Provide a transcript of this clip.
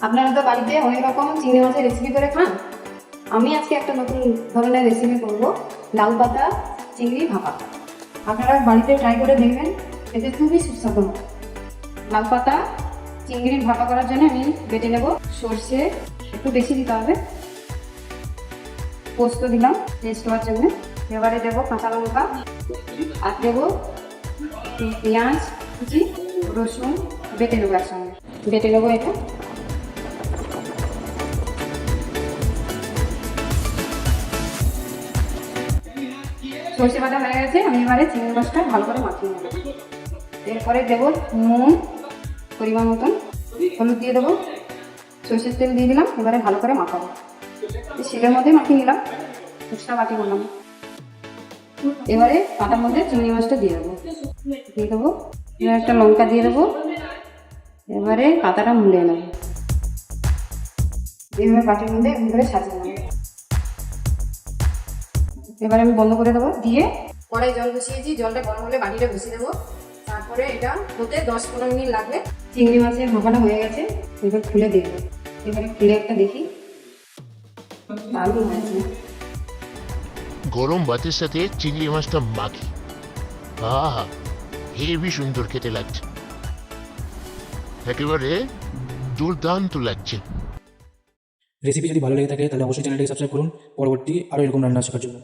আপনারা তো বাড়িতে অনেক রকম চিংড়ি মাছের রেসিপি করে খান। আমি আজকে একটা নতুন ধরনের রেসিপি করব, লাউ পাতা চিংড়ি ভাপা। আপনারা বাড়িতে ট্রাই করে দেখবেন, এতে খুবই সুস্বাদু হয়। লাউ পাতা চিংড়ি ভাপা করার জন্য আমি বেটে নেব সর্ষে, একটু বেশি দিতে হবে, পোস্ত দিলাম টেস্ট হওয়ার জন্য। এবারে দেবো কাঁচা লঙ্কা, আর দেবো পেঁয়াজ কুচি, রসুন বেটে নেবো একসঙ্গে। বেটে নেবো এটা। সর্ষে বাটা হয়ে গেছে, আমি এবারে চিংড়ি মাছটা ভালো করে মাখিয়ে নেবো। এরপরে দেবো নুন পরিমাণ মতন, হলুদ দিয়ে দেবো, সর্ষের তেল দিয়ে দিলাম। এবারে ভালো করে মাখাবো। শিলের মধ্যে মাখিয়ে নিলাম, এক্সট্রা বাটি করলাম। এবারে পাতার মধ্যে চিংড়ি মাছটা দিয়ে দেবো। এবার একটা লঙ্কা দিয়ে দেবো। এবারে পাতাটা মুড়ে নেবো, এইভাবে বাটির মধ্যে এমনি করে সাজিয়ে নেবো। এবারে আমি বন্ধ করে দেবো, দিয়ে কড়াই জল বসিয়েছি, জলটা গরম হলে বাটিটা বসিয়ে দেবো। তারপরে এটা হতে 10-15 মিনিট লাগবে। চিংড়ি মাছের ভাপাটা হয়ে গেছে, এবার খুলে দেখবো। এবারে খুলে একটা দেখি, দারুণ হয়েছে। গরম ভাতের সাথে চিংড়ি মাছটা মাখি, আহা হেবি সুন্দর খেতে লাগছে, একেবারে দুর্দান্ত লাগছে। রেসিপি যদি ভালো লেগে থাকে তাহলে অবশ্যই চ্যানেলটাকে সাবস্ক্রাইব করুন পরবর্তী আরও এরকম রান্না শেখার জন্য।